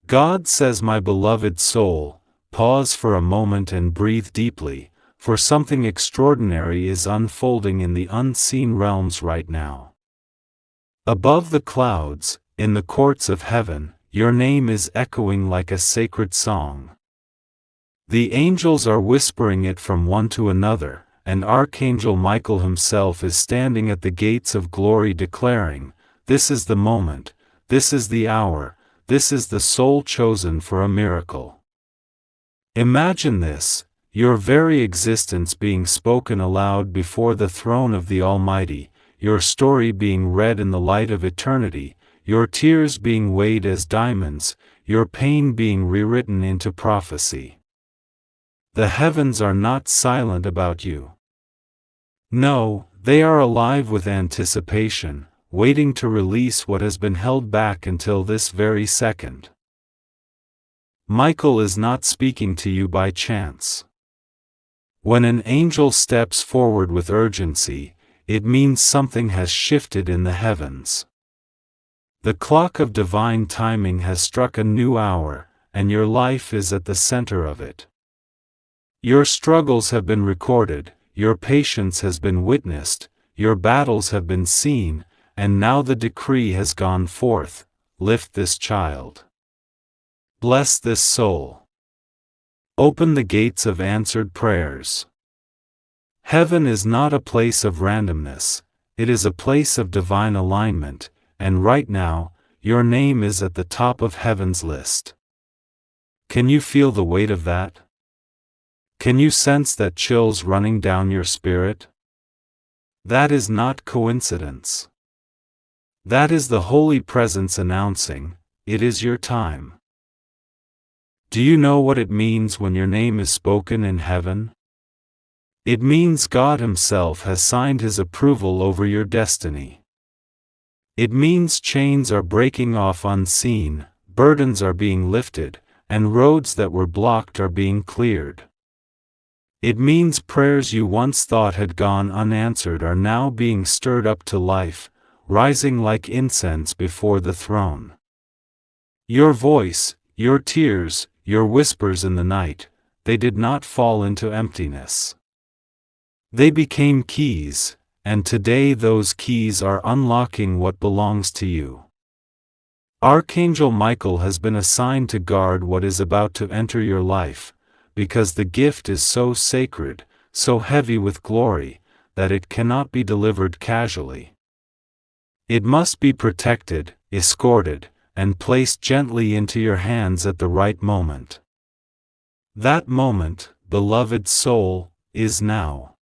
God says, my beloved soul, pause for a moment and breathe deeply, for something extraordinary is unfolding in the unseen realms right now. Above the clouds, in the courts of heaven, your name is echoing like a sacred song. The angels are whispering it from one to another, and Archangel Michael himself is standing at the gates of glory declaring, this is the moment, this is the hour, this is the soul chosen for a miracle. Imagine this, your very existence being spoken aloud before the throne of the Almighty, your story being read in the light of eternity, your tears being weighed as diamonds, your pain being rewritten into prophecy. The heavens are not silent about you. No, they are alive with anticipation, waiting to release what has been held back until this very second. Michael is not speaking to you by chance. When an angel steps forward with urgency, it means something has shifted in the heavens. The clock of divine timing has struck a new hour, and your life is at the center of it. Your struggles have been recorded, your patience has been witnessed, your battles have been seen, and now the decree has gone forth, lift this child. Bless this soul. Open the gates of answered prayers. Heaven is not a place of randomness, it is a place of divine alignment, and right now, your name is at the top of heaven's list. Can you feel the weight of that? Can you sense that chills running down your spirit? That is not coincidence. That is the Holy Presence announcing, it is your time. Do you know what it means when your name is spoken in heaven? It means God Himself has signed His approval over your destiny. It means chains are breaking off unseen, burdens are being lifted, and roads that were blocked are being cleared. It means prayers you once thought had gone unanswered are now being stirred up to life, rising like incense before the throne. Your voice, your tears, your whispers in the night, they did not fall into emptiness. They became keys, and today those keys are unlocking what belongs to you. Archangel Michael has been assigned to guard what is about to enter your life, because the gift is so sacred, so heavy with glory, that it cannot be delivered casually. It must be protected, escorted, and placed gently into your hands at the right moment. That moment, beloved soul, is now.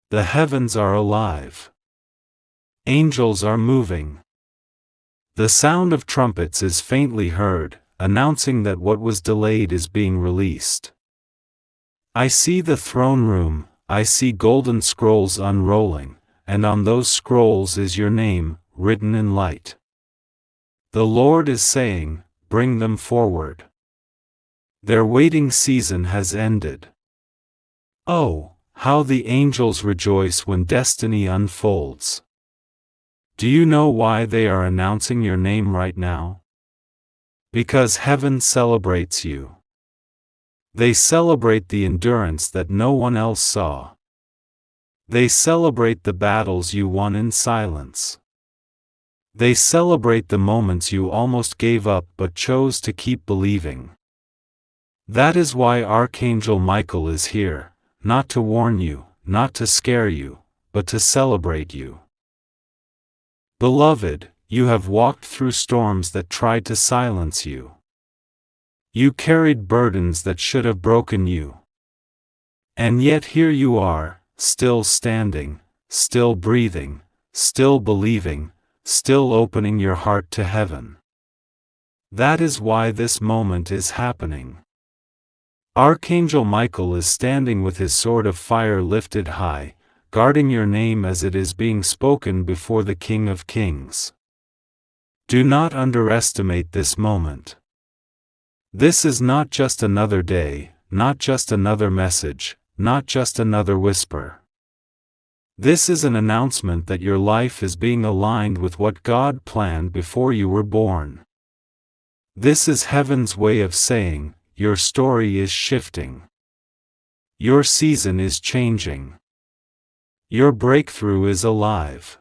The heavens are alive. Angels are moving. The sound of trumpets is faintly heard, announcing that what was delayed is being released. I see the throne room, I see golden scrolls unrolling, and on those scrolls is your name, written in light. The Lord is saying, bring them forward. Their waiting season has ended. Oh, how the angels rejoice when destiny unfolds. Do you know why they are announcing your name right now? Because heaven celebrates you. They celebrate the endurance that no one else saw. They celebrate the battles you won in silence. They celebrate the moments you almost gave up but chose to keep believing. That is why Archangel Michael is here, not to warn you, not to scare you, but to celebrate you. Beloved, you have walked through storms that tried to silence you. You carried burdens that should have broken you. And yet here you are, still standing, still breathing, still believing, still opening your heart to heaven. That is why this moment is happening. Archangel Michael is standing with his sword of fire lifted high, guarding your name as it is being spoken before the King of Kings. Do not underestimate this moment. This is not just another day, not just another message, not just another whisper. This is an announcement that your life is being aligned with what God planned before you were born. This is heaven's way of saying, your story is shifting. Your season is changing. Your breakthrough is alive.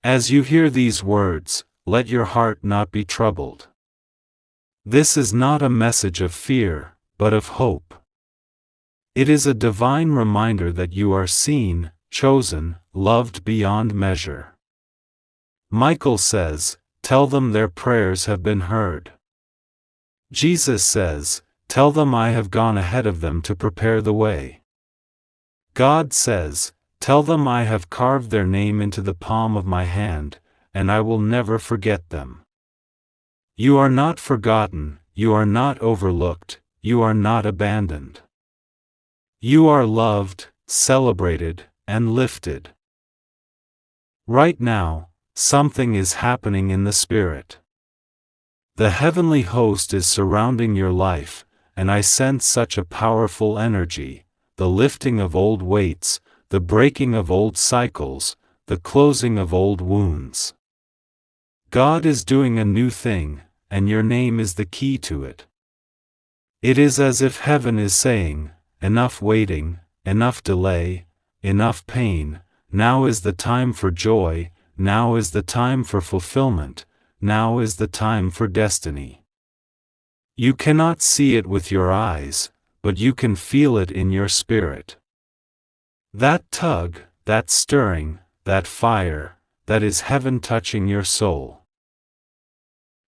As you hear these words, let your heart not be troubled. This is not a message of fear, but of hope. It is a divine reminder that you are seen, chosen, loved beyond measure. Michael says, "Tell them their prayers have been heard." Jesus says, "Tell them I have gone ahead of them to prepare the way." God says, "Tell them I have carved their name into the palm of my hand, and I will never forget them." You are not forgotten, you are not overlooked, you are not abandoned. You are loved, celebrated, and lifted. Right now, something is happening in the Spirit. The heavenly host is surrounding your life, and I sense such a powerful energy, the lifting of old weights, the breaking of old cycles, the closing of old wounds. God is doing a new thing, and your name is the key to it. It is as if heaven is saying, "Enough waiting, enough delay, enough pain, now is the time for joy, now is the time for fulfillment, now is the time for destiny." You cannot see it with your eyes, but you can feel it in your spirit. That tug, that stirring, that fire, that is heaven touching your soul.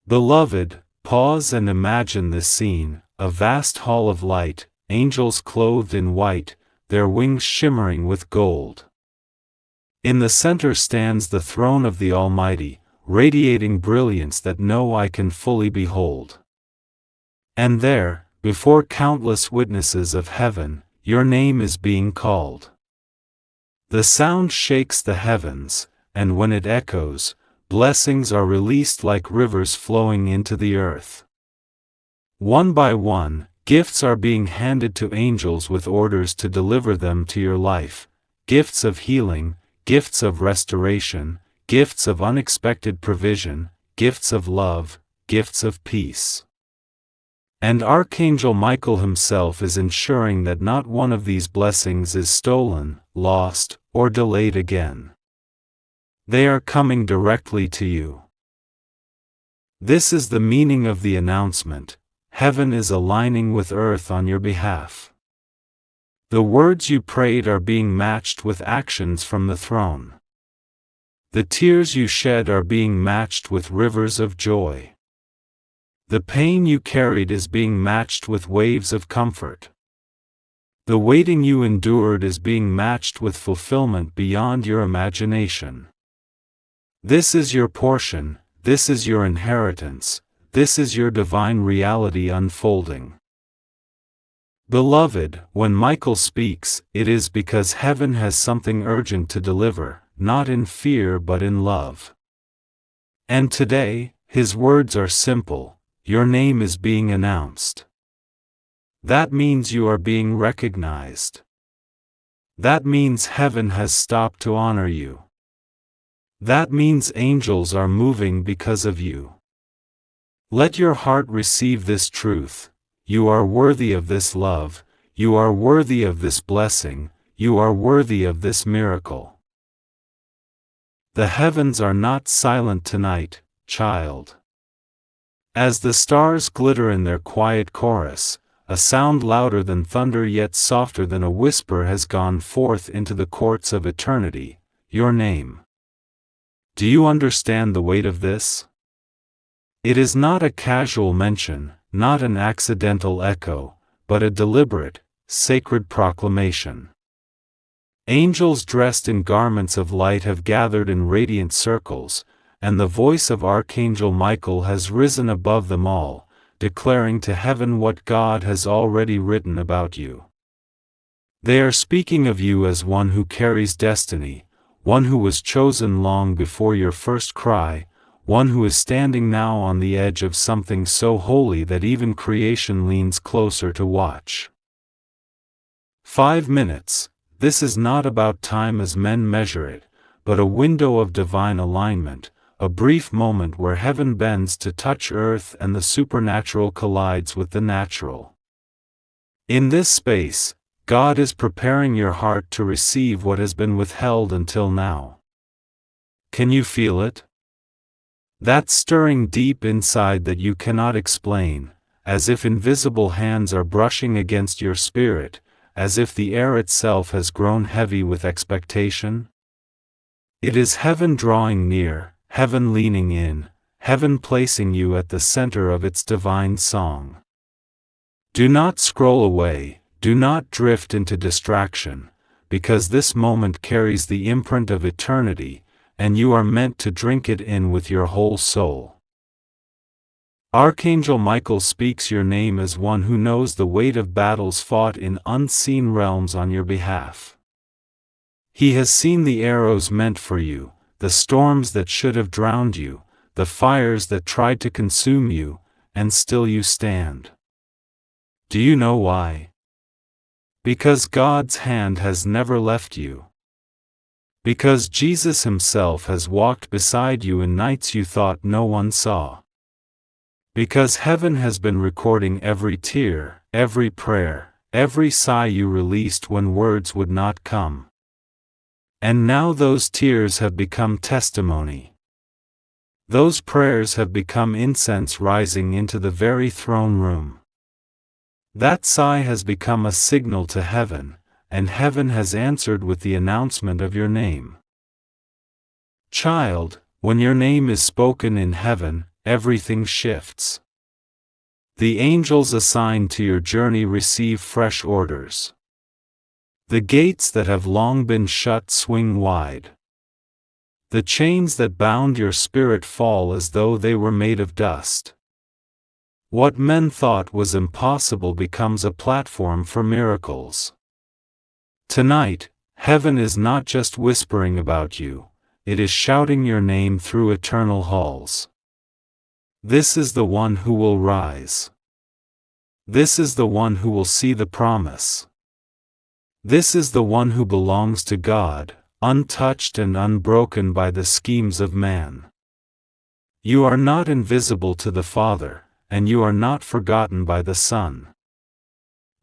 Beloved, pause and imagine this scene, a vast hall of light, angels clothed in white, their wings shimmering with gold. In the center stands the throne of the Almighty, radiating brilliance that no eye can fully behold. And there, before countless witnesses of heaven, your name is being called. The sound shakes the heavens, and when it echoes, blessings are released like rivers flowing into the earth. One by one, gifts are being handed to angels with orders to deliver them to your life, gifts of healing, gifts of restoration, gifts of unexpected provision, gifts of love, gifts of peace. And Archangel Michael himself is ensuring that not one of these blessings is stolen, lost, or delayed again. They are coming directly to you. This is the meaning of the announcement: heaven is aligning with earth on your behalf. The words you prayed are being matched with actions from the throne. The tears you shed are being matched with rivers of joy. The pain you carried is being matched with waves of comfort. The waiting you endured is being matched with fulfillment beyond your imagination. This is your portion, this is your inheritance, this is your divine reality unfolding. Beloved, when Michael speaks, it is because heaven has something urgent to deliver, not in fear but in love. And today, his words are simple: your name is being announced. That means you are being recognized. That means heaven has stopped to honor you. That means angels are moving because of you. Let your heart receive this truth: you are worthy of this love, you are worthy of this blessing, you are worthy of this miracle. The heavens are not silent tonight, child. As the stars glitter in their quiet chorus, a sound louder than thunder yet softer than a whisper has gone forth into the courts of eternity: your name. Do you understand the weight of this? It is not a casual mention, not an accidental echo, but a deliberate, sacred proclamation. Angels dressed in garments of light have gathered in radiant circles, and the voice of Archangel Michael has risen above them all, declaring to heaven what God has already written about you. They are speaking of you as one who carries destiny, one who was chosen long before your first cry, one who is standing now on the edge of something so holy that even creation leans closer to watch. 5 minutes. This is not about time as men measure it, but a window of divine alignment, a brief moment where heaven bends to touch earth and the supernatural collides with the natural. In this space, God is preparing your heart to receive what has been withheld until now. Can you feel it? That stirring deep inside that you cannot explain, as if invisible hands are brushing against your spirit, as if the air itself has grown heavy with expectation? It is heaven drawing near, heaven leaning in, heaven placing you at the center of its divine song. Do not scroll away, do not drift into distraction, because this moment carries the imprint of eternity, and you are meant to drink it in with your whole soul. Archangel Michael speaks your name as one who knows the weight of battles fought in unseen realms on your behalf. He has seen the arrows meant for you, the storms that should have drowned you, the fires that tried to consume you, and still you stand. Do you know why? Because God's hand has never left you. Because Jesus himself has walked beside you in nights you thought no one saw. Because heaven has been recording every tear, every prayer, every sigh you released when words would not come. And now those tears have become testimony. Those prayers have become incense rising into the very throne room. That sigh has become a signal to heaven, and heaven has answered with the announcement of your name. Child, when your name is spoken in heaven, everything shifts. The angels assigned to your journey receive fresh orders. The gates that have long been shut swing wide. The chains that bound your spirit fall as though they were made of dust. What men thought was impossible becomes a platform for miracles. Tonight, heaven is not just whispering about you, it is shouting your name through eternal halls. This is the one who will rise. This is the one who will see the promise. This is the one who belongs to God, untouched and unbroken by the schemes of man. You are not invisible to the Father, and you are not forgotten by the Son.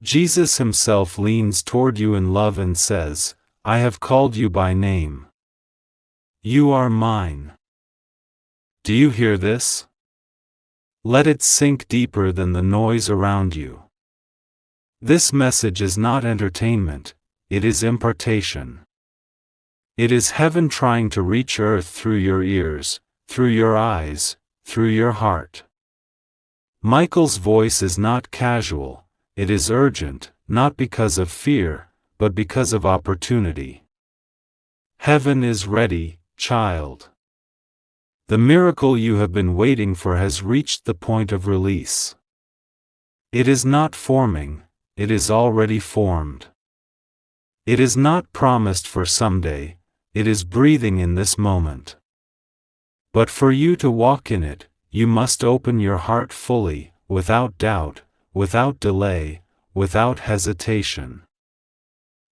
Jesus himself leans toward you in love and says, I have called you by name. You are mine. Do you hear this? Let it sink deeper than the noise around you. This message is not entertainment, it is impartation. It is heaven trying to reach earth through your ears, through your eyes, through your heart. Michael's voice is not casual, it is urgent, not because of fear, but because of opportunity. Heaven is ready, child. The miracle you have been waiting for has reached the point of release. It is not forming, it is already formed. It is not promised for someday, it is breathing in this moment. But for you to walk in it, you must open your heart fully, without doubt, without delay, without hesitation.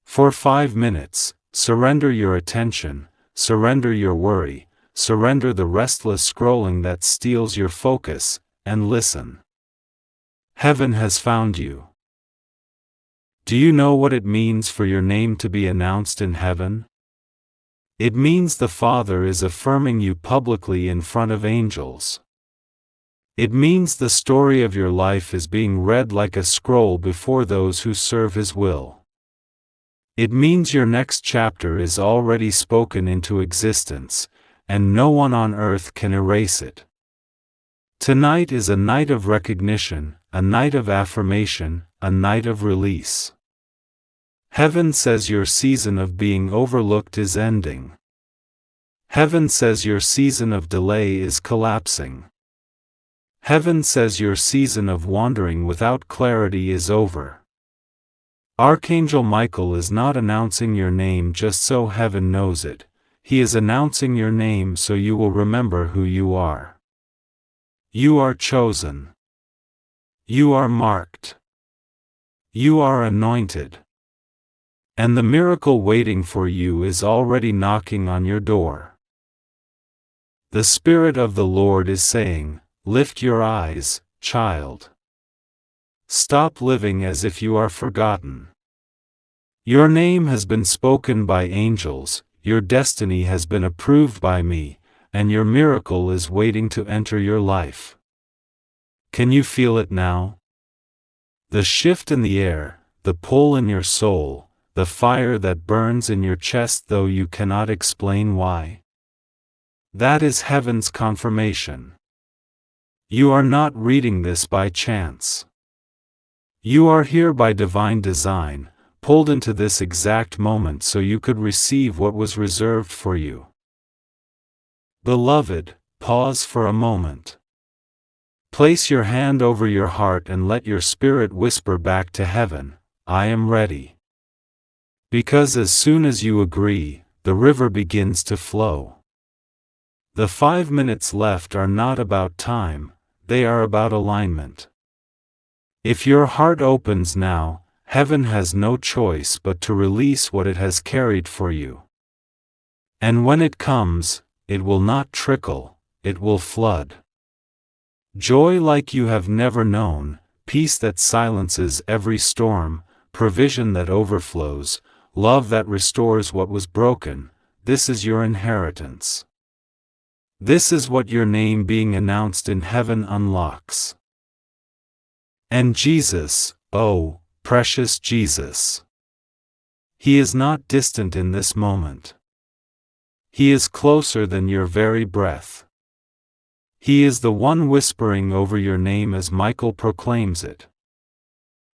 For 5 minutes, surrender your attention, surrender your worry, surrender the restless scrolling that steals your focus, and listen. Heaven has found you. Do you know what it means for your name to be announced in heaven? It means the Father is affirming you publicly in front of angels. It means the story of your life is being read like a scroll before those who serve His will. It means your next chapter is already spoken into existence, and no one on earth can erase it. Tonight is a night of recognition, a night of affirmation, a night of release. Heaven says your season of being overlooked is ending. Heaven says your season of delay is collapsing. Heaven says your season of wandering without clarity is over. Archangel Michael is not announcing your name just so heaven knows it, he is announcing your name so you will remember who you are. You are chosen. You are marked. You are anointed. And the miracle waiting for you is already knocking on your door. The Spirit of the Lord is saying, lift your eyes, child. Stop living as if you are forgotten. Your name has been spoken by angels, your destiny has been approved by me, and your miracle is waiting to enter your life. Can you feel it now? The shift in the air, the pull in your soul, the fire that burns in your chest though you cannot explain why. That is heaven's confirmation. You are not reading this by chance. You are here by divine design, pulled into this exact moment so you could receive what was reserved for you. Beloved, pause for a moment. Place your hand over your heart and let your spirit whisper back to heaven, I am ready. Because as soon as you agree, the river begins to flow. The 5 minutes left are not about time, they are about alignment. If your heart opens now, heaven has no choice but to release what it has carried for you. And when it comes, it will not trickle, it will flood. Joy like you have never known, peace that silences every storm, provision that overflows, love that restores what was broken, this is your inheritance. This is what your name being announced in heaven unlocks. And Jesus, oh, precious Jesus. He is not distant in this moment. He is closer than your very breath. He is the one whispering over your name as Michael proclaims it.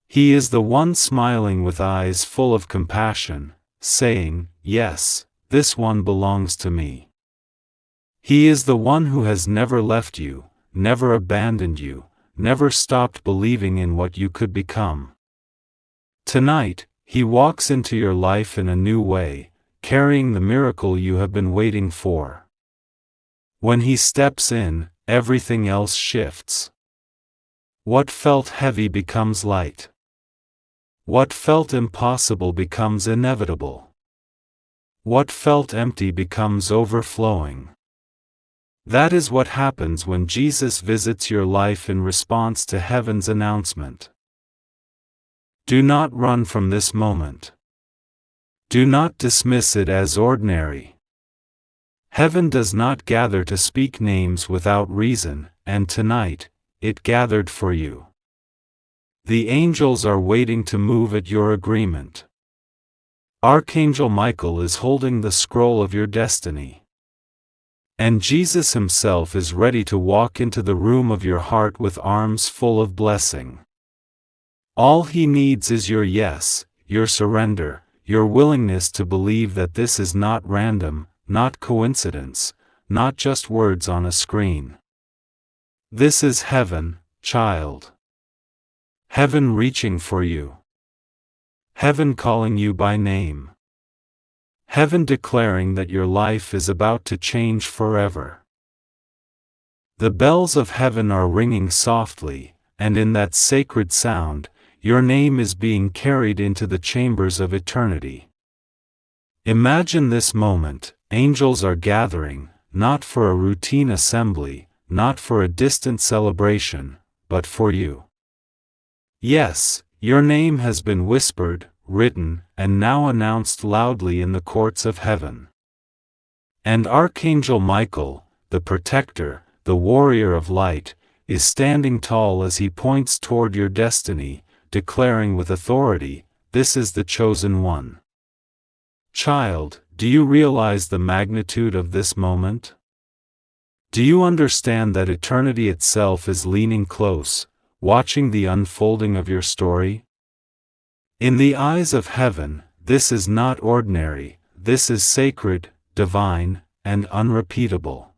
He is the one smiling with eyes full of compassion, saying, yes, this one belongs to me. He is the one who has never left you, never abandoned you, never stopped believing in what you could become. Tonight, he walks into your life in a new way, carrying the miracle you have been waiting for. When he steps in, everything else shifts. What felt heavy becomes light. What felt impossible becomes inevitable. What felt empty becomes overflowing. That is what happens when Jesus visits your life in response to heaven's announcement. Do not run from this moment. Do not dismiss it as ordinary. Heaven does not gather to speak names without reason, and tonight, it gathered for you. The angels are waiting to move at your agreement. Archangel Michael is holding the scroll of your destiny. And Jesus himself is ready to walk into the room of your heart with arms full of blessing. All he needs is your yes, your surrender, your willingness to believe that this is not random, not coincidence, not just words on a screen. This is heaven, child. Heaven reaching for you. Heaven calling you by name. Heaven declaring that your life is about to change forever. The bells of heaven are ringing softly, and in that sacred sound, your name is being carried into the chambers of eternity. Imagine this moment, angels are gathering, not for a routine assembly, not for a distant celebration, but for you. Yes, your name has been whispered, written, and now announced loudly in the courts of heaven. And Archangel Michael, the protector, the warrior of light, is standing tall as he points toward your destiny, declaring with authority, this is the chosen one. Child, do you realize the magnitude of this moment? Do you understand that eternity itself is leaning close, watching the unfolding of your story? In the eyes of heaven, this is not ordinary, this is sacred, divine, and unrepeatable.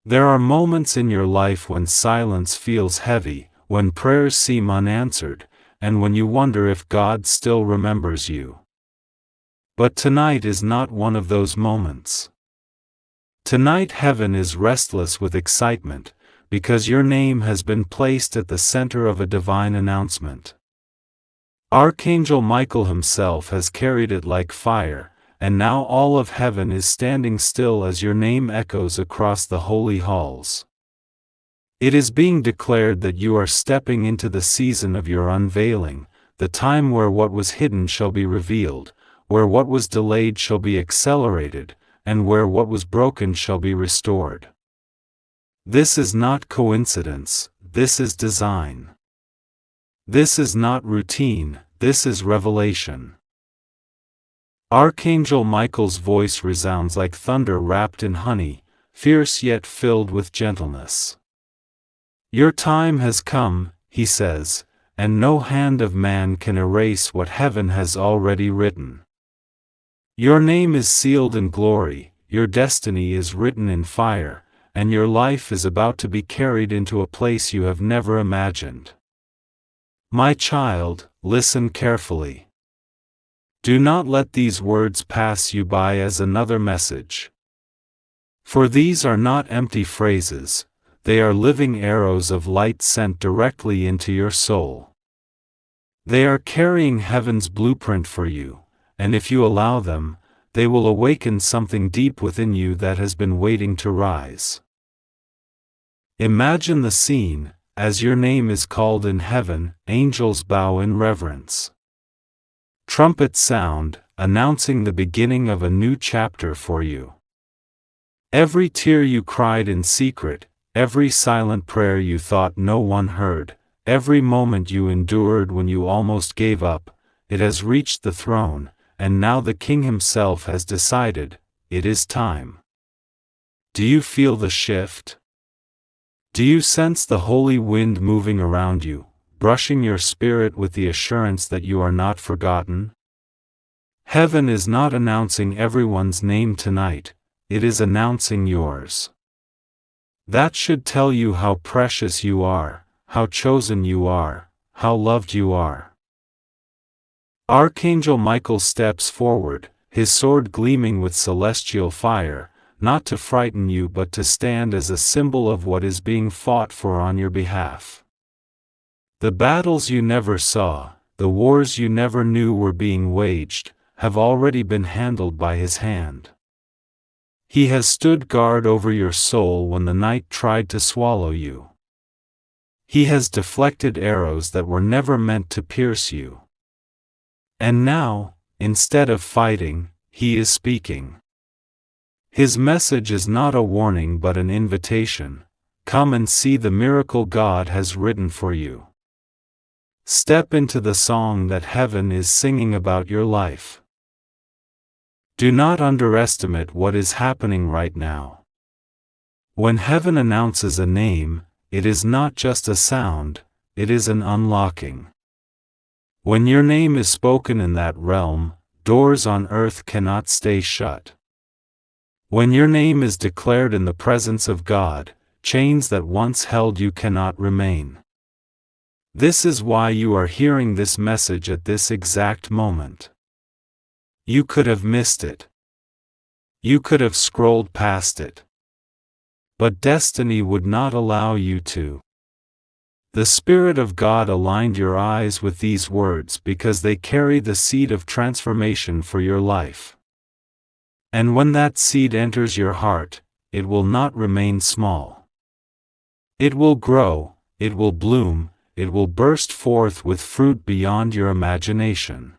There are moments in your life when silence feels heavy, when prayers seem unanswered, and when you wonder if God still remembers you. But tonight is not one of those moments. Tonight heaven is restless with excitement, because your name has been placed at the center of a divine announcement. Archangel Michael himself has carried it like fire, and now all of heaven is standing still as your name echoes across the holy halls. It is being declared that you are stepping into the season of your unveiling, the time where what was hidden shall be revealed, where what was delayed shall be accelerated, and where what was broken shall be restored. This is not coincidence, this is design. This is not routine, this is revelation. Archangel Michael's voice resounds like thunder wrapped in honey, fierce yet filled with gentleness. Your time has come, he says, and no hand of man can erase what heaven has already written. Your name is sealed in glory, your destiny is written in fire, and your life is about to be carried into a place you have never imagined. My child, listen carefully. Do not let these words pass you by as another message. For these are not empty phrases, they are living arrows of light sent directly into your soul. They are carrying heaven's blueprint for you, and if you allow them, they will awaken something deep within you that has been waiting to rise. Imagine the scene, as your name is called in heaven, angels bow in reverence. Trumpets sound, announcing the beginning of a new chapter for you. Every tear you cried in secret, every silent prayer you thought no one heard, every moment you endured when you almost gave up, it has reached the throne, and now the King himself has decided, it is time. Do you feel the shift? Do you sense the holy wind moving around you, brushing your spirit with the assurance that you are not forgotten? Heaven is not announcing everyone's name tonight, it is announcing yours. That should tell you how precious you are, how chosen you are, how loved you are. Archangel Michael steps forward, his sword gleaming with celestial fire, not to frighten you but to stand as a symbol of what is being fought for on your behalf. The battles you never saw, the wars you never knew were being waged, have already been handled by his hand. He has stood guard over your soul when the night tried to swallow you. He has deflected arrows that were never meant to pierce you. And now, instead of fighting, he is speaking. His message is not a warning but an invitation. Come and see the miracle God has written for you. Step into the song that heaven is singing about your life. Do not underestimate what is happening right now. When heaven announces a name, it is not just a sound, it is an unlocking. When your name is spoken in that realm, doors on earth cannot stay shut. When your name is declared in the presence of God, chains that once held you cannot remain. This is why you are hearing this message at this exact moment. You could have missed it. You could have scrolled past it. But destiny would not allow you to. The Spirit of God aligned your eyes with these words because they carry the seed of transformation for your life. And when that seed enters your heart, it will not remain small. It will grow, it will bloom, it will burst forth with fruit beyond your imagination.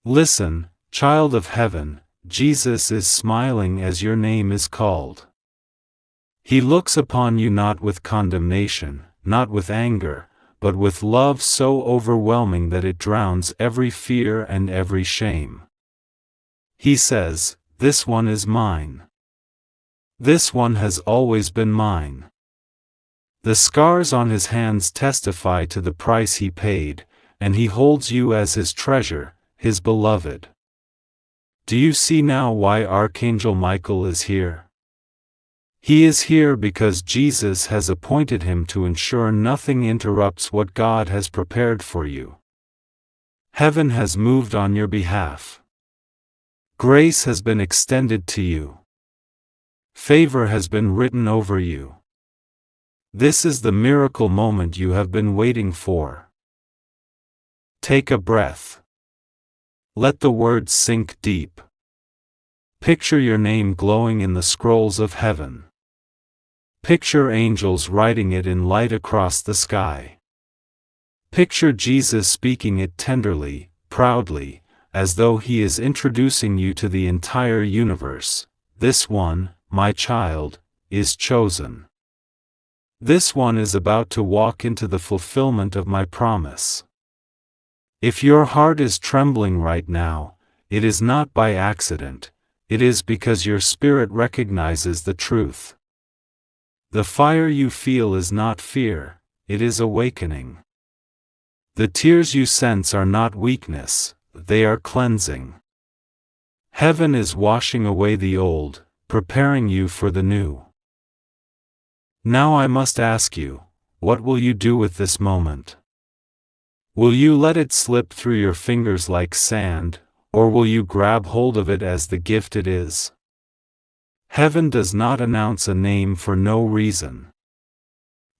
Listen, child of heaven, Jesus is smiling as your name is called. He looks upon you not with condemnation, not with anger, but with love so overwhelming that it drowns every fear and every shame. He says, "This one is mine. This one has always been mine." The scars on his hands testify to the price he paid, and he holds you as his treasure, his beloved. Do you see now why Archangel Michael is here? He is here because Jesus has appointed him to ensure nothing interrupts what God has prepared for you. Heaven has moved on your behalf. Grace has been extended to you. Favor has been written over you. This is the miracle moment you have been waiting for. Take a breath. Let the words sink deep. Picture your name glowing in the scrolls of heaven. Picture angels writing it in light across the sky. Picture Jesus speaking it tenderly, proudly, as though he is introducing you to the entire universe. This one, my child, is chosen. This one is about to walk into the fulfillment of my promise. If your heart is trembling right now, it is not by accident, it is because your spirit recognizes the truth. The fire you feel is not fear, it is awakening. The tears you sense are not weakness, they are cleansing. Heaven is washing away the old, preparing you for the new. Now I must ask you, what will you do with this moment? Will you let it slip through your fingers like sand, or will you grab hold of it as the gift it is? Heaven does not announce a name for no reason.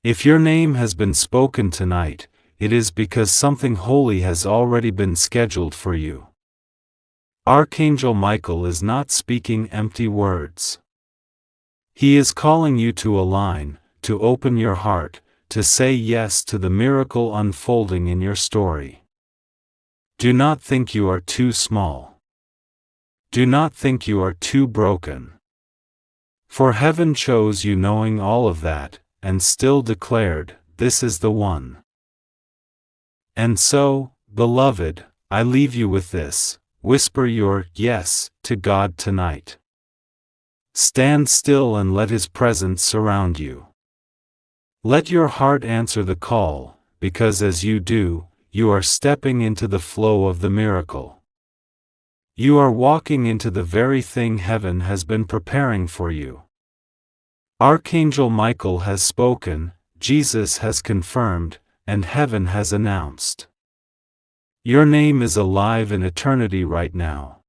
If your name has been spoken tonight, it is because something holy has already been scheduled for you. Archangel Michael is not speaking empty words. He is calling you to align, to open your heart, to say yes to the miracle unfolding in your story. Do not think you are too small. Do not think you are too broken. For heaven chose you knowing all of that, and still declared, this is the one. And so, beloved, I leave you with this, whisper your yes to God tonight. Stand still and let His presence surround you. Let your heart answer the call, because as you do, you are stepping into the flow of the miracle. You are walking into the very thing heaven has been preparing for you. Archangel Michael has spoken, Jesus has confirmed, and heaven has announced. Your name is alive in eternity right now.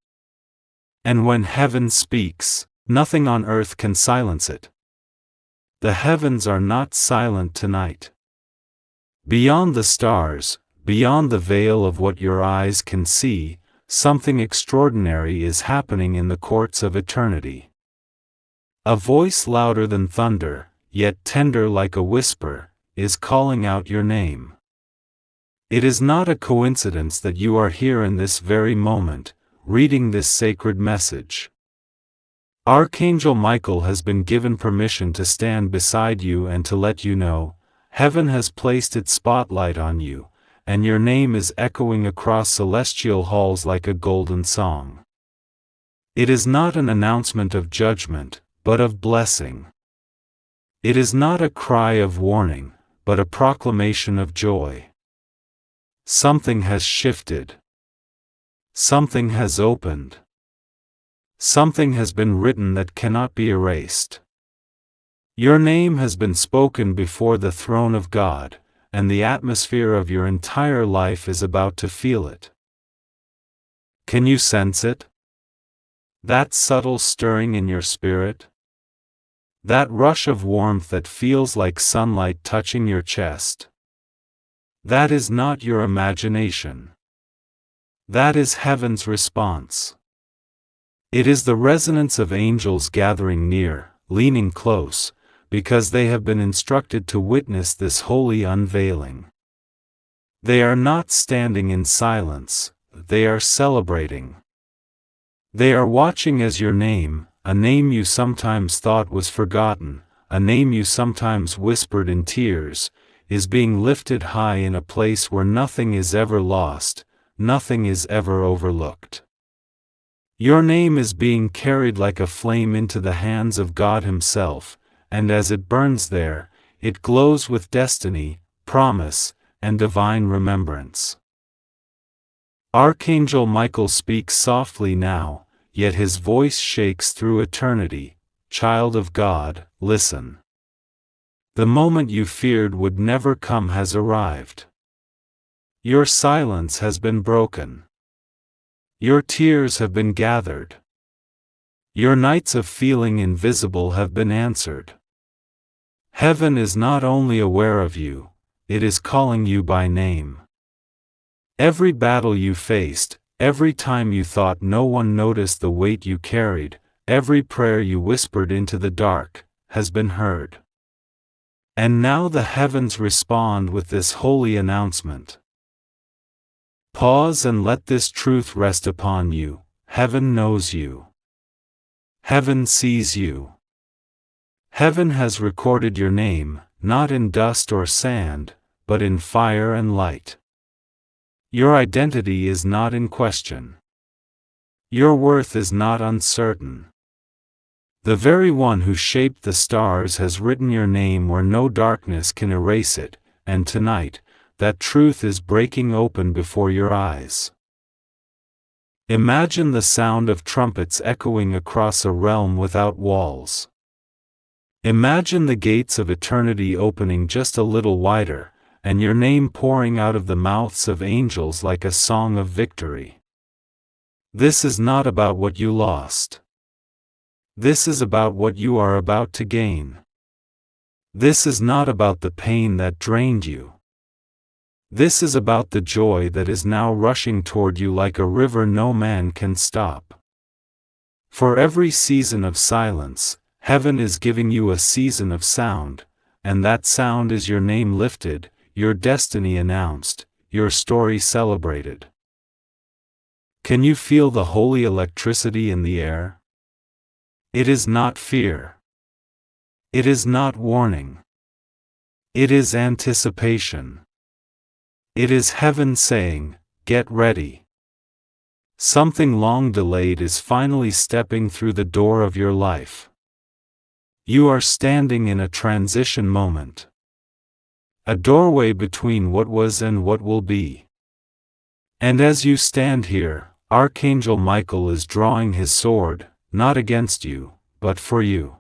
And when heaven speaks, nothing on earth can silence it. The heavens are not silent tonight. Beyond the stars, beyond the veil of what your eyes can see, something extraordinary is happening in the courts of eternity. A voice louder than thunder, yet tender like a whisper, is calling out your name. It is not a coincidence that you are here in this very moment, reading this sacred message. Archangel Michael has been given permission to stand beside you and to let you know, heaven has placed its spotlight on you, and your name is echoing across celestial halls like a golden song. It is not an announcement of judgment, but of blessing. It is not a cry of warning, but a proclamation of joy. Something has shifted. Something has opened. Something has been written that cannot be erased. Your name has been spoken before the throne of God, and the atmosphere of your entire life is about to feel it. Can you sense it? That subtle stirring in your spirit? That rush of warmth that feels like sunlight touching your chest? That is not your imagination. That is heaven's response. It is the resonance of angels gathering near, leaning close, because they have been instructed to witness this holy unveiling. They are not standing in silence, they are celebrating. They are watching as your name, a name you sometimes thought was forgotten, a name you sometimes whispered in tears, is being lifted high in a place where nothing is ever lost, nothing is ever overlooked. Your name is being carried like a flame into the hands of God Himself, and as it burns there, it glows with destiny, promise, and divine remembrance. Archangel Michael speaks softly now, yet his voice shakes through eternity. Child of God, listen. The moment you feared would never come has arrived. Your silence has been broken. Your tears have been gathered. Your nights of feeling invisible have been answered. Heaven is not only aware of you, it is calling you by name. Every battle you faced, every time you thought no one noticed the weight you carried, every prayer you whispered into the dark, has been heard. And now the heavens respond with this holy announcement. Pause and let this truth rest upon you. Heaven knows you. Heaven sees you. Heaven has recorded your name, not in dust or sand, but in fire and light. Your identity is not in question. Your worth is not uncertain. The very one who shaped the stars has written your name where no darkness can erase it, and tonight, that truth is breaking open before your eyes. Imagine the sound of trumpets echoing across a realm without walls. Imagine the gates of eternity opening just a little wider, and your name pouring out of the mouths of angels like a song of victory. This is not about what you lost. This is about what you are about to gain. This is not about the pain that drained you. This is about the joy that is now rushing toward you like a river no man can stop. For every season of silence, heaven is giving you a season of sound, and that sound is your name lifted, your destiny announced, your story celebrated. Can you feel the holy electricity in the air? It is not fear. It is not warning. It is anticipation. It is heaven saying, "Get ready." Something long delayed is finally stepping through the door of your life. You are standing in a transition moment. A doorway between what was and what will be. And as you stand here, Archangel Michael is drawing his sword, not against you, but for you.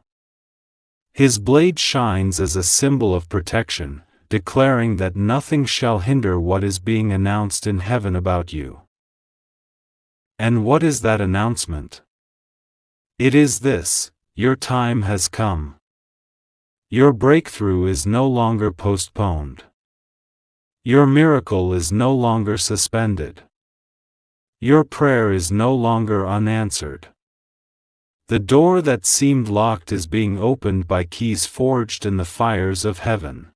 His blade shines as a symbol of protection, declaring that nothing shall hinder what is being announced in heaven about you. And what is that announcement? It is this: your time has come. Your breakthrough is no longer postponed. Your miracle is no longer suspended. Your prayer is no longer unanswered. The door that seemed locked is being opened by keys forged in the fires of heaven.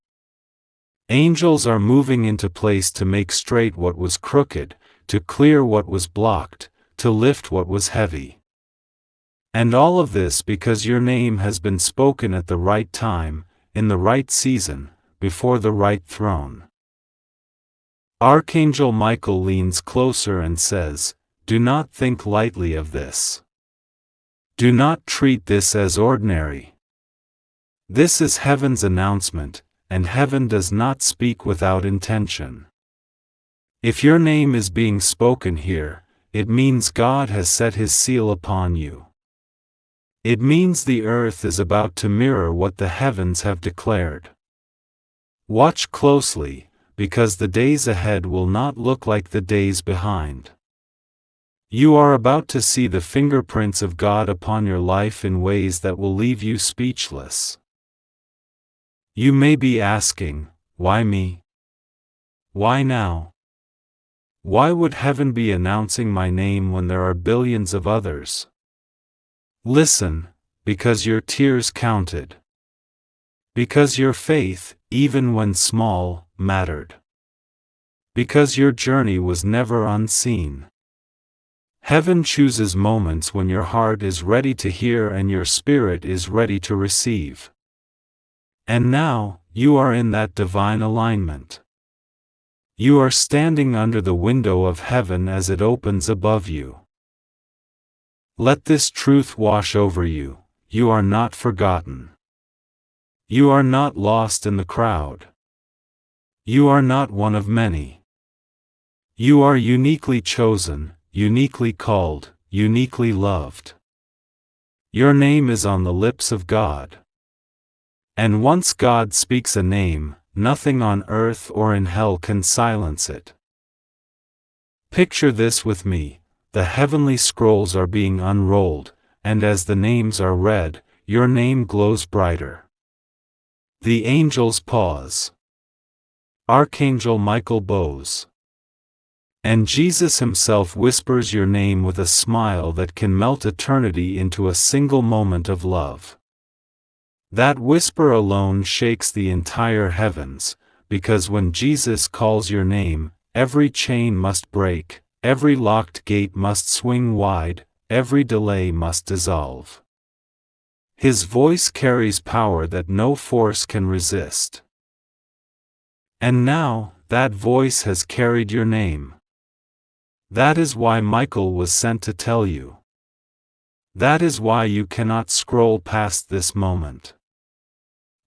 Angels are moving into place to make straight what was crooked, to clear what was blocked, to lift what was heavy. And all of this because your name has been spoken at the right time, in the right season, before the right throne. Archangel Michael leans closer and says, "Do not think lightly of this. Do not treat this as ordinary. This is heaven's announcement, and heaven does not speak without intention. If your name is being spoken here, it means God has set his seal upon you. It means the earth is about to mirror what the heavens have declared. Watch closely, because the days ahead will not look like the days behind. You are about to see the fingerprints of God upon your life in ways that will leave you speechless. You may be asking, why me? Why now? Why would heaven be announcing my name when there are billions of others? Listen, because your tears counted. Because your faith, even when small, mattered. Because your journey was never unseen. Heaven chooses moments when your heart is ready to hear and your spirit is ready to receive. And now, you are in that divine alignment. You are standing under the window of heaven as it opens above you. Let this truth wash over you: you are not forgotten. You are not lost in the crowd. You are not one of many. You are uniquely chosen, uniquely called, uniquely loved. Your name is on the lips of God. And once God speaks a name, nothing on earth or in hell can silence it. Picture this with me: the heavenly scrolls are being unrolled, and as the names are read, your name glows brighter. The angels pause. Archangel Michael bows. And Jesus himself whispers your name with a smile that can melt eternity into a single moment of love. That whisper alone shakes the entire heavens, because when Jesus calls your name, every chain must break, every locked gate must swing wide, every delay must dissolve. His voice carries power that no force can resist. And now, that voice has carried your name. That is why Michael was sent to tell you. That is why you cannot scroll past this moment.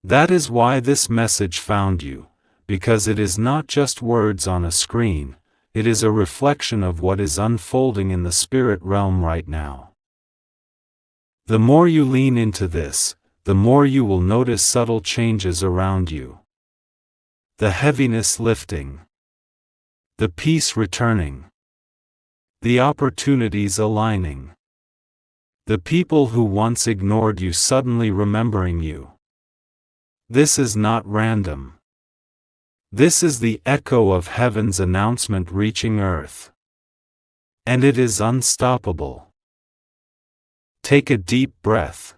That is why this message found you, because it is not just words on a screen, it is a reflection of what is unfolding in the spirit realm right now. The more you lean into this, the more you will notice subtle changes around you. The heaviness lifting. The peace returning. The opportunities aligning. The people who once ignored you suddenly remembering you. This is not random. This is the echo of heaven's announcement reaching earth. And it is unstoppable. Take a deep breath.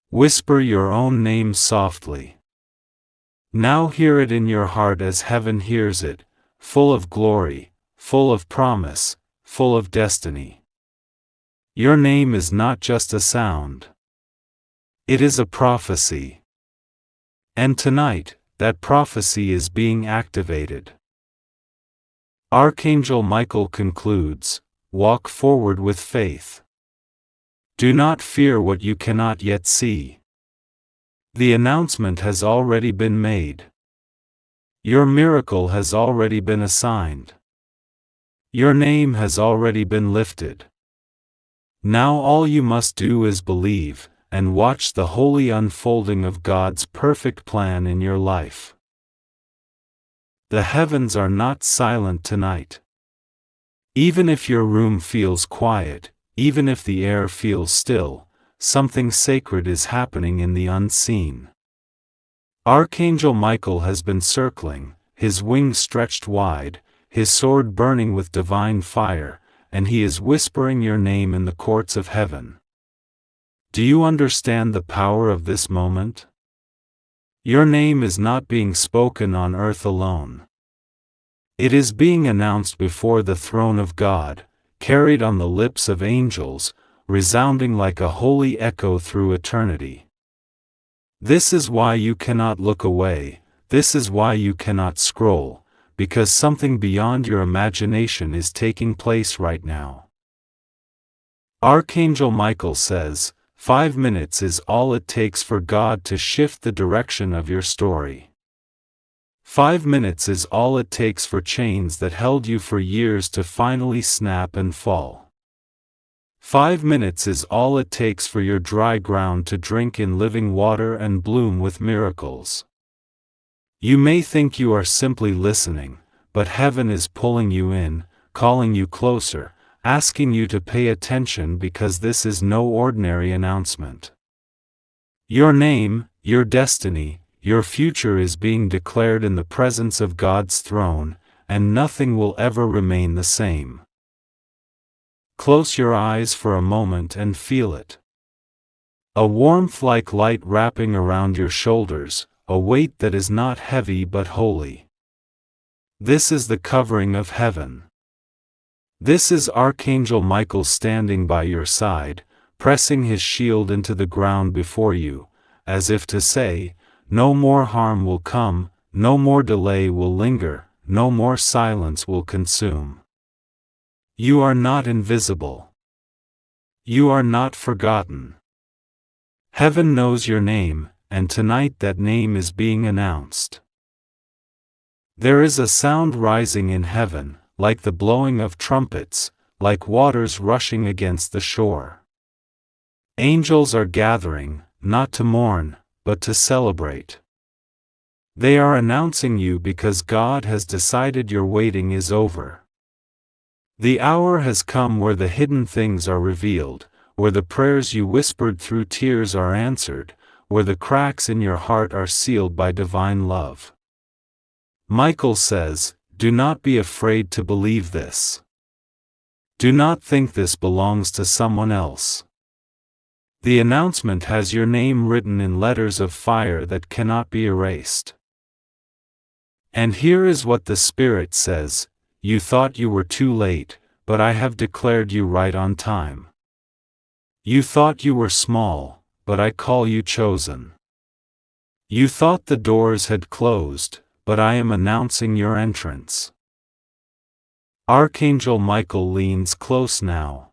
Whisper your own name softly. Now hear it in your heart as heaven hears it, full of glory, full of promise, full of destiny. Your name is not just a sound. It is a prophecy. And tonight, that prophecy is being activated. Archangel Michael concludes, walk forward with faith. Do not fear what you cannot yet see. The announcement has already been made. Your miracle has already been assigned. Your name has already been lifted. Now all you must do is believe, and watch the holy unfolding of God's perfect plan in your life. The heavens are not silent tonight. Even if your room feels quiet, even if the air feels still, something sacred is happening in the unseen. Archangel Michael has been circling, his wings stretched wide, his sword burning with divine fire, and he is whispering your name in the courts of heaven. Do you understand the power of this moment? Your name is not being spoken on earth alone. It is being announced before the throne of God, carried on the lips of angels, resounding like a holy echo through eternity. This is why you cannot look away, this is why you cannot scroll, because something beyond your imagination is taking place right now. Archangel Michael says, 5 minutes is all it takes for God to shift the direction of your story. 5 minutes is all it takes for chains that held you for years to finally snap and fall. 5 minutes is all it takes for your dry ground to drink in living water and bloom with miracles. You may think you are simply listening, but heaven is pulling you in, calling you closer, asking you to pay attention because this is no ordinary announcement. Your name, your destiny, your future is being declared in the presence of God's throne, and nothing will ever remain the same. Close your eyes for a moment and feel it. A warmth like light wrapping around your shoulders, a weight that is not heavy but holy. This is the covering of heaven. This is Archangel Michael standing by your side, pressing his shield into the ground before you, as if to say, no more harm will come, no more delay will linger, no more silence will consume. You are not invisible. You are not forgotten. Heaven knows your name, and tonight that name is being announced. There is a sound rising in heaven, like the blowing of trumpets, like waters rushing against the shore. Angels are gathering, not to mourn, but to celebrate. They are announcing you because God has decided your waiting is over. The hour has come where the hidden things are revealed, where the prayers you whispered through tears are answered, where the cracks in your heart are sealed by divine love. Michael says, do not be afraid to believe this. Do not think this belongs to someone else. The announcement has your name written in letters of fire that cannot be erased. And here is what the Spirit says: you thought you were too late, but I have declared you right on time. You thought you were small, but I call you chosen. You thought the doors had closed, but I am announcing your entrance. Archangel Michael leans close now.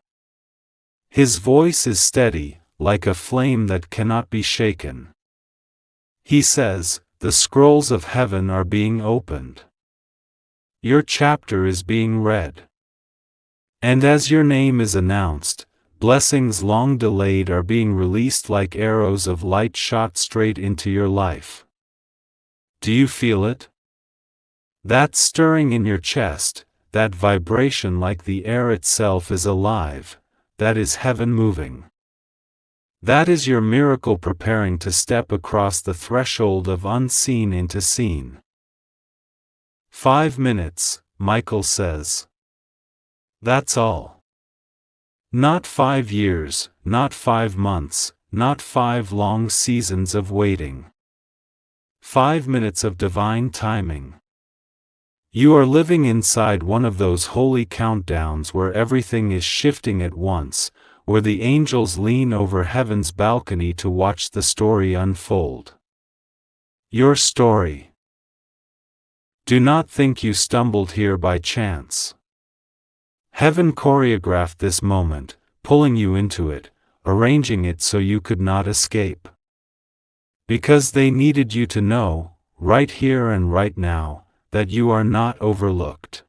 His voice is steady, like a flame that cannot be shaken. He says, the scrolls of heaven are being opened. Your chapter is being read. And as your name is announced, blessings long delayed are being released like arrows of light shot straight into your life. Do you feel it? That stirring in your chest, that vibration like the air itself is alive, that is heaven moving. That is your miracle preparing to step across the threshold of unseen into seen. 5 minutes, Michael says. That's all. Not 5 years, not 5 months, not 5 long seasons of waiting. 5 minutes of divine timing. You are living inside one of those holy countdowns where everything is shifting at once, where the angels lean over heaven's balcony to watch the story unfold. Your story. Do not think you stumbled here by chance. Heaven choreographed this moment, pulling you into it, arranging it so you could not escape. Because they needed you to know, right here and right now, that you are not overlooked.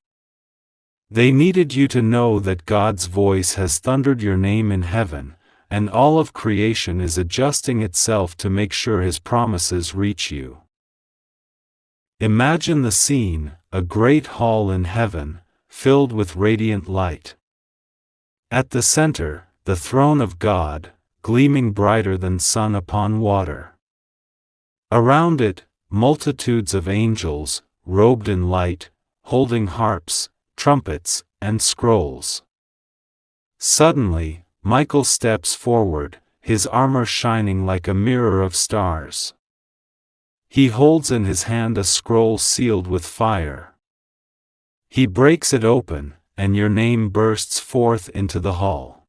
They needed you to know that God's voice has thundered your name in heaven, and all of creation is adjusting itself to make sure His promises reach you. Imagine the scene, a great hall in heaven, filled with radiant light. At the center, the throne of God, gleaming brighter than sun upon water. Around it, multitudes of angels, robed in light, holding harps, trumpets, and scrolls. Suddenly, Michael steps forward, his armor shining like a mirror of stars. He holds in his hand a scroll sealed with fire. He breaks it open, and your name bursts forth into the hall.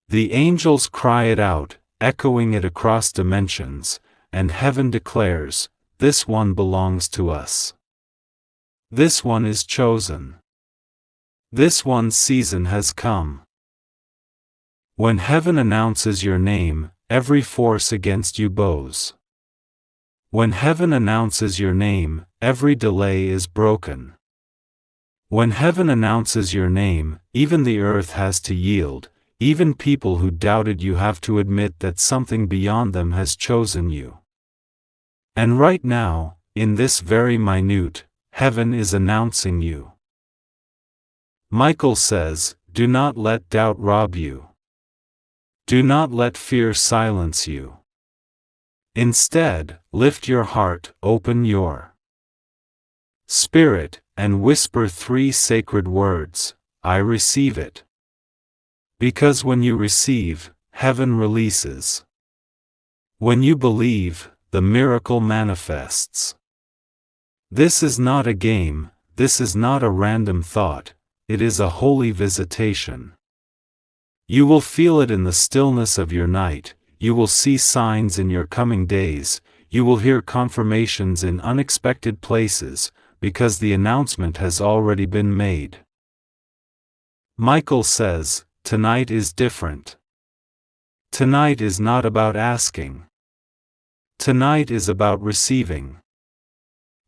The angels cry it out, echoing it across dimensions, and heaven declares, this one belongs to us. This one is chosen. This one's season has come. When heaven announces your name, every force against you bows. When heaven announces your name, every delay is broken. When heaven announces your name, even the earth has to yield, even people who doubted you have to admit that something beyond them has chosen you. And right now, in this very minute, heaven is announcing you. Michael says, do not let doubt rob you. Do not let fear silence you. Instead, lift your heart, open your spirit, and whisper 3 sacred words, I receive it. Because when you receive, heaven releases. When you believe, the miracle manifests. This is not a game, this is not a random thought, it is a holy visitation. You will feel it in the stillness of your night, you will see signs in your coming days, you will hear confirmations in unexpected places, because the announcement has already been made. Michael says, tonight is different. Tonight is not about asking. Tonight is about receiving.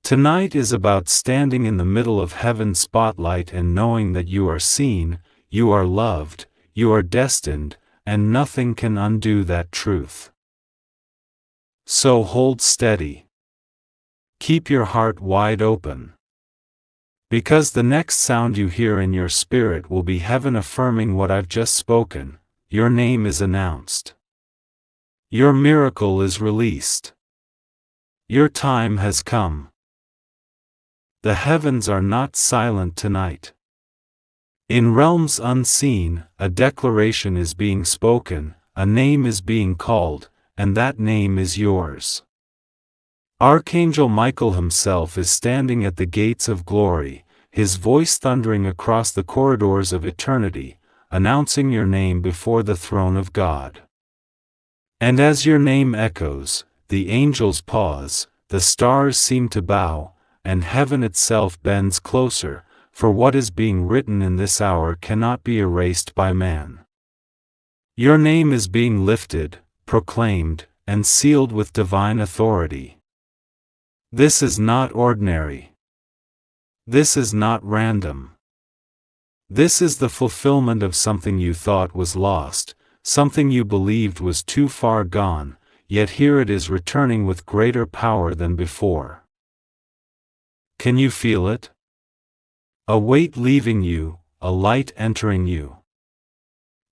Tonight is about standing in the middle of heaven's spotlight and knowing that you are seen, you are loved, you are destined, and nothing can undo that truth. So hold steady. Keep your heart wide open. Because the next sound you hear in your spirit will be heaven affirming what I've just spoken. Your name is announced. Your miracle is released. Your time has come. The heavens are not silent tonight. In realms unseen, a declaration is being spoken, a name is being called, and that name is yours. Archangel Michael himself is standing at the gates of glory, his voice thundering across the corridors of eternity, announcing your name before the throne of God. And as your name echoes, the angels pause, the stars seem to bow, and heaven itself bends closer, for what is being written in this hour cannot be erased by man. Your name is being lifted, proclaimed, and sealed with divine authority. This is not ordinary. This is not random. This is the fulfillment of something you thought was lost, something you believed was too far gone, yet here it is returning with greater power than before. Can you feel it? A weight leaving you, a light entering you.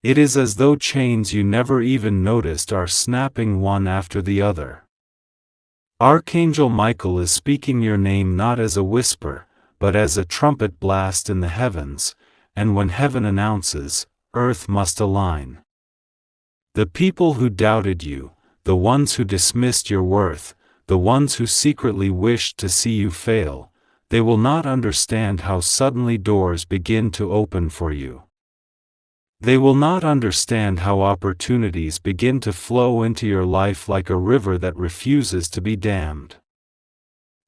It is as though chains you never even noticed are snapping one after the other. Archangel Michael is speaking your name not as a whisper, but as a trumpet blast in the heavens, and when heaven announces, earth must align. The people who doubted you, the ones who dismissed your worth, the ones who secretly wished to see you fail, they will not understand how suddenly doors begin to open for you. They will not understand how opportunities begin to flow into your life like a river that refuses to be dammed.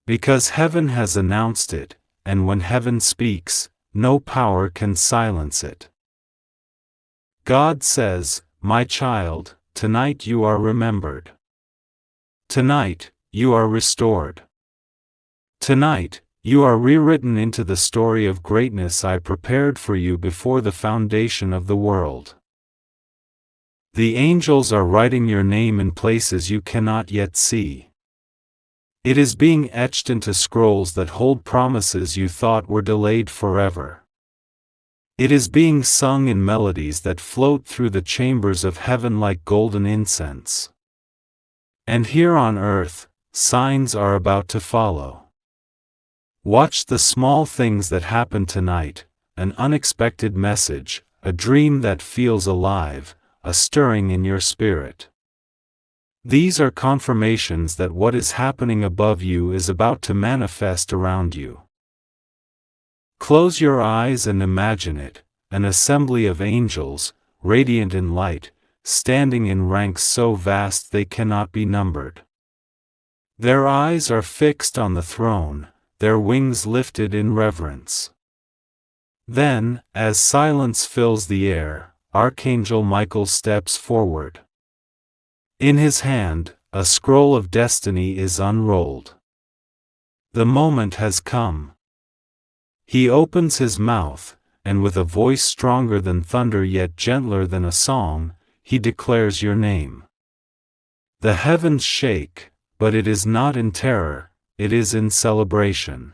Because heaven has announced it, and when heaven speaks, no power can silence it. God says, "My child, tonight you are remembered. Tonight, you are restored. Tonight, you are rewritten into the story of greatness I prepared for you before the foundation of the world." The angels are writing your name in places you cannot yet see. It is being etched into scrolls that hold promises you thought were delayed forever. It is being sung in melodies that float through the chambers of heaven like golden incense. And here on earth, signs are about to follow. Watch the small things that happen tonight, an unexpected message, a dream that feels alive, a stirring in your spirit. These are confirmations that what is happening above you is about to manifest around you. Close your eyes and imagine it, an assembly of angels, radiant in light, standing in ranks so vast they cannot be numbered. Their eyes are fixed on the throne, their wings lifted in reverence. Then, as silence fills the air, Archangel Michael steps forward. In his hand, a scroll of destiny is unrolled. The moment has come. He opens his mouth, and with a voice stronger than thunder yet gentler than a song, he declares your name. The heavens shake, but it is not in terror, it is in celebration.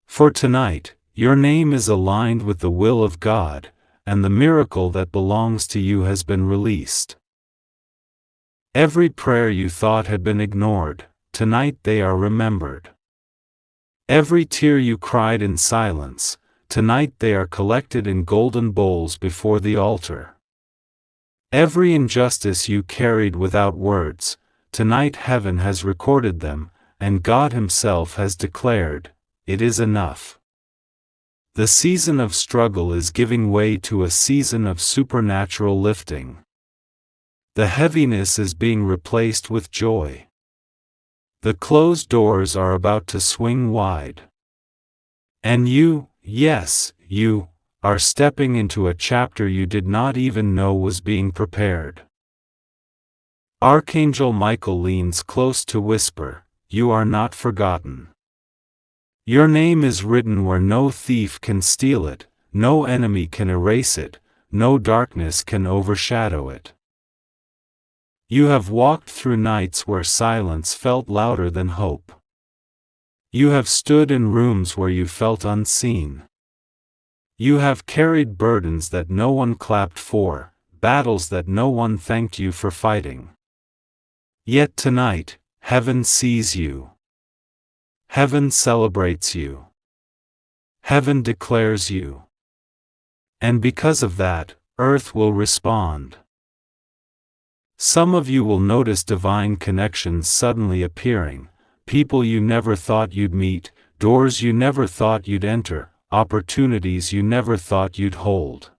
For tonight, your name is aligned with the will of God, and the miracle that belongs to you has been released. Every prayer you thought had been ignored, tonight they are remembered. Every tear you cried in silence, tonight they are collected in golden bowls before the altar. Every injustice you carried without words, tonight heaven has recorded them, and God Himself has declared, "It is enough." The season of struggle is giving way to a season of supernatural lifting. The heaviness is being replaced with joy. The closed doors are about to swing wide. And you, yes, you, are stepping into a chapter you did not even know was being prepared. Archangel Michael leans close to whisper, "You are not forgotten. Your name is written where no thief can steal it, no enemy can erase it, no darkness can overshadow it. You have walked through nights where silence felt louder than hope. You have stood in rooms where you felt unseen. You have carried burdens that no one clapped for, battles that no one thanked you for fighting. Yet tonight, heaven sees you. Heaven celebrates you. Heaven declares you. And because of that, earth will respond. Some of you will notice divine connections suddenly appearing, people you never thought you'd meet, doors you never thought you'd enter, opportunities you never thought you'd hold.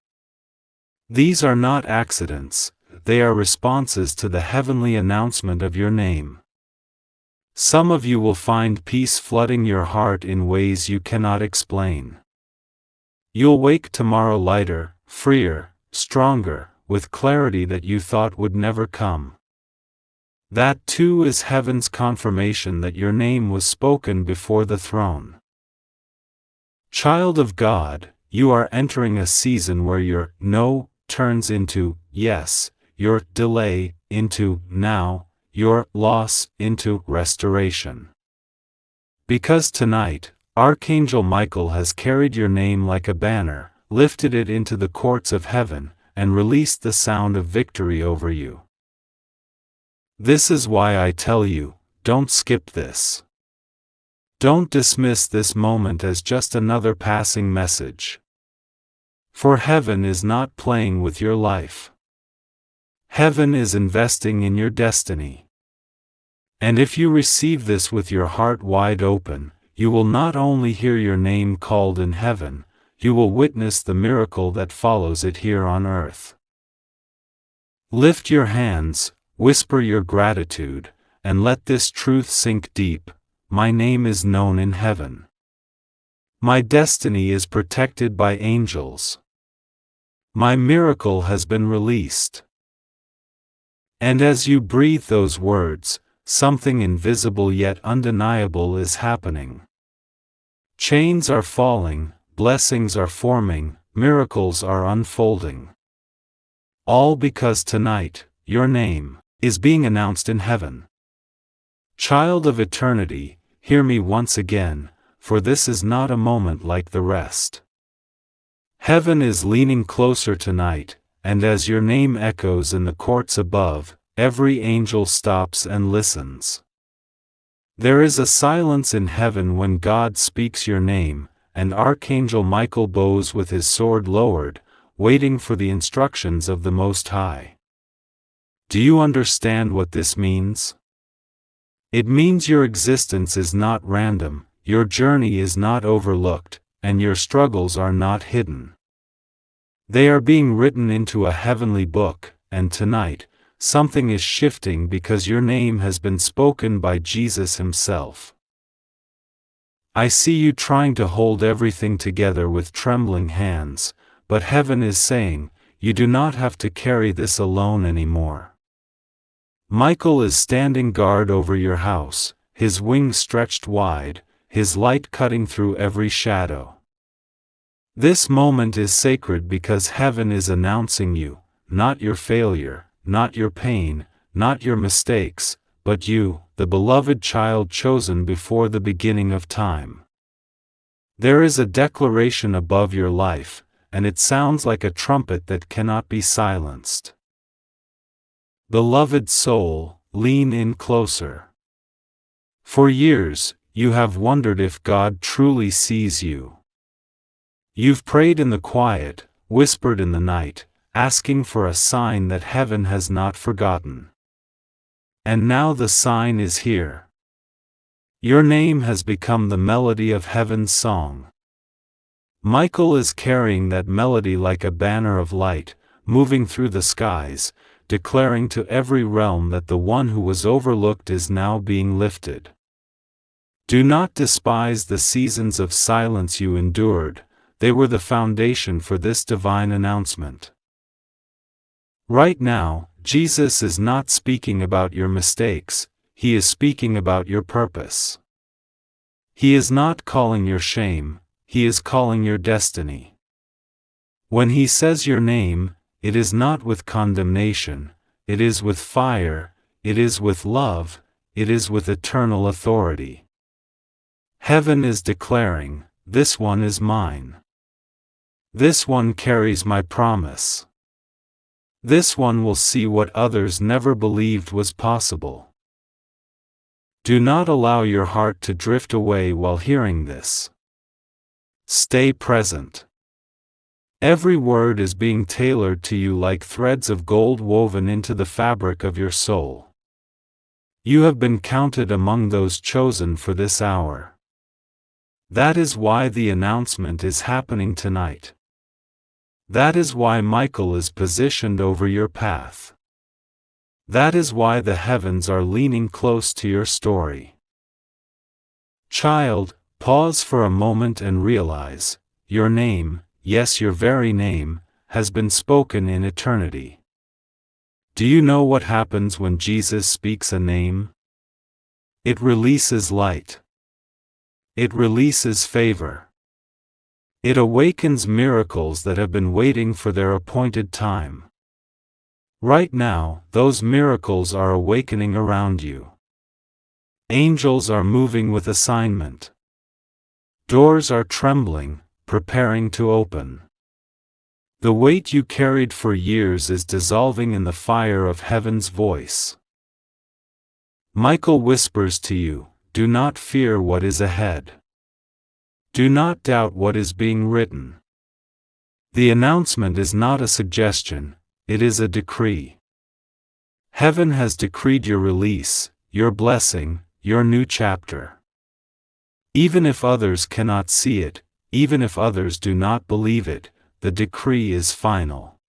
These are not accidents, they are responses to the heavenly announcement of your name. Some of you will find peace flooding your heart in ways you cannot explain. You'll wake tomorrow lighter, freer, stronger, with clarity that you thought would never come. That too is heaven's confirmation that your name was spoken before the throne. Child of God, you are entering a season where your no turns into yes, your delay into now, your loss into restoration. Because tonight, Archangel Michael has carried your name like a banner, lifted it into the courts of heaven, and released the sound of victory over you. This is why I tell you, don't skip this. Don't dismiss this moment as just another passing message. For heaven is not playing with your life. Heaven is investing in your destiny. And if you receive this with your heart wide open, you will not only hear your name called in heaven, you will witness the miracle that follows it here on earth. Lift your hands, whisper your gratitude, and let this truth sink deep. My name is known in heaven. My destiny is protected by angels. My miracle has been released. And as you breathe those words, something invisible yet undeniable is happening. Chains are falling, blessings are forming, miracles are unfolding. All because tonight, your name is being announced in heaven. Child of eternity, hear me once again, for this is not a moment like the rest. Heaven is leaning closer tonight, and as your name echoes in the courts above, every angel stops and listens. There is a silence in heaven when God speaks your name, and Archangel Michael bows with his sword lowered, waiting for the instructions of the Most High. Do you understand what this means? It means your existence is not random, your journey is not overlooked, and your struggles are not hidden. They are being written into a heavenly book, and tonight, something is shifting because your name has been spoken by Jesus himself. I see you trying to hold everything together with trembling hands, but heaven is saying, you do not have to carry this alone anymore. Michael is standing guard over your house, his wings stretched wide, his light cutting through every shadow. This moment is sacred because heaven is announcing you, not your failure, not your pain, not your mistakes, but you, the beloved child chosen before the beginning of time. There is a declaration above your life, and it sounds like a trumpet that cannot be silenced. Beloved soul, lean in closer. For years, you have wondered if God truly sees you. You've prayed in the quiet, whispered in the night, asking for a sign that heaven has not forgotten. And now the sign is here. Your name has become the melody of heaven's song. Michael is carrying that melody like a banner of light, moving through the skies, declaring to every realm that the one who was overlooked is now being lifted. Do not despise the seasons of silence you endured, they were the foundation for this divine announcement. Right now, Jesus is not speaking about your mistakes, he is speaking about your purpose. He is not calling your shame, he is calling your destiny. When he says your name, it is not with condemnation, it is with fire, it is with love, it is with eternal authority. Heaven is declaring, this one is mine. This one carries my promise. This one will see what others never believed was possible. Do not allow your heart to drift away while hearing this. Stay present. Every word is being tailored to you like threads of gold woven into the fabric of your soul. You have been counted among those chosen for this hour. That is why the announcement is happening tonight. That is why Michael is positioned over your path. That is why the heavens are leaning close to your story. Child, pause for a moment and realize, your name, yes, your very name, has been spoken in eternity. Do you know what happens when Jesus speaks a name? It releases light. It releases favor. It awakens miracles that have been waiting for their appointed time. Right now, those miracles are awakening around you. Angels are moving with assignment. Doors are trembling, preparing to open. The weight you carried for years is dissolving in the fire of heaven's voice. Michael whispers to you, do not fear what is ahead. Do not doubt what is being written. The announcement is not a suggestion, it is a decree. Heaven has decreed your release, your blessing, your new chapter. Even if others cannot see it, even if others do not believe it, the decree is final.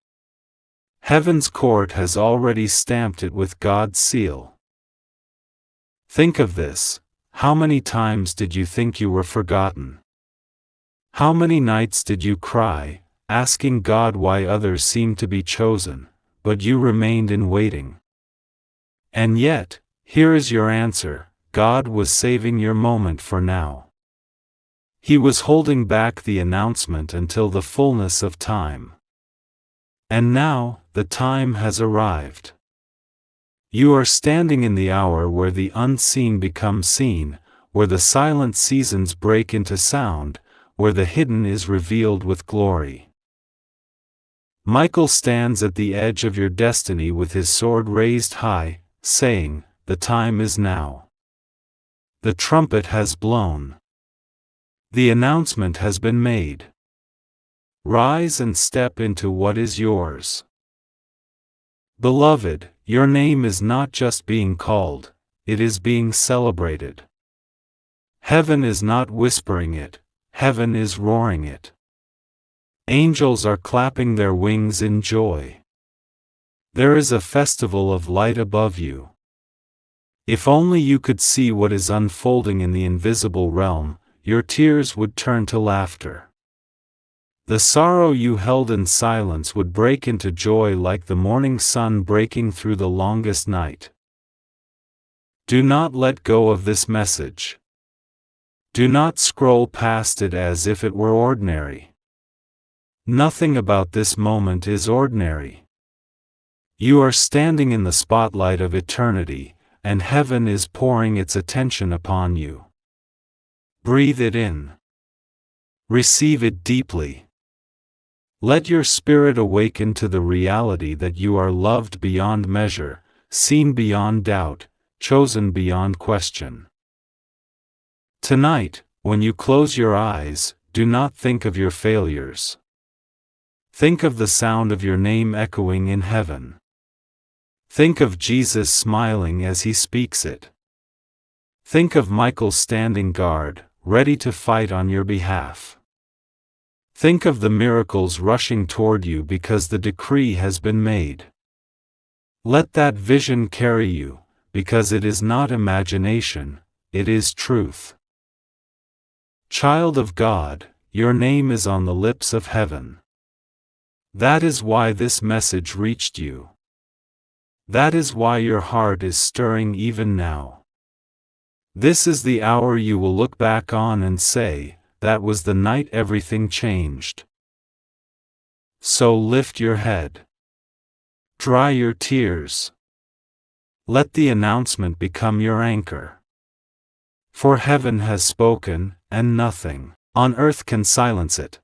Heaven's court has already stamped it with God's seal. Think of this, how many times did you think you were forgotten? How many nights did you cry, asking God why others seemed to be chosen, but you remained in waiting? And yet, here is your answer, God was saving your moment for now. He was holding back the announcement until the fullness of time. And now, the time has arrived. You are standing in the hour where the unseen becomes seen, where the silent seasons break into sound, where the hidden is revealed with glory. Michael stands at the edge of your destiny with his sword raised high, saying, the time is now. The trumpet has blown. The announcement has been made. Rise and step into what is yours. Beloved, your name is not just being called, it is being celebrated. Heaven is not whispering it, heaven is roaring it. Angels are clapping their wings in joy. There is a festival of light above you. If only you could see what is unfolding in the invisible realm, your tears would turn to laughter. The sorrow you held in silence would break into joy like the morning sun breaking through the longest night. Do not let go of this message. Do not scroll past it as if it were ordinary. Nothing about this moment is ordinary. You are standing in the spotlight of eternity, and heaven is pouring its attention upon you. Breathe it in. Receive it deeply. Let your spirit awaken to the reality that you are loved beyond measure, seen beyond doubt, chosen beyond question. Tonight, when you close your eyes, do not think of your failures. Think of the sound of your name echoing in heaven. Think of Jesus smiling as he speaks it. Think of Michael standing guard, ready to fight on your behalf. Think of the miracles rushing toward you because the decree has been made. Let that vision carry you, because it is not imagination, it is truth. Child of God, your name is on the lips of heaven. That is why this message reached you. That is why your heart is stirring even now. This is the hour you will look back on and say, that was the night everything changed. So lift your head. Dry your tears. Let the announcement become your anchor. For heaven has spoken, and nothing on earth can silence it.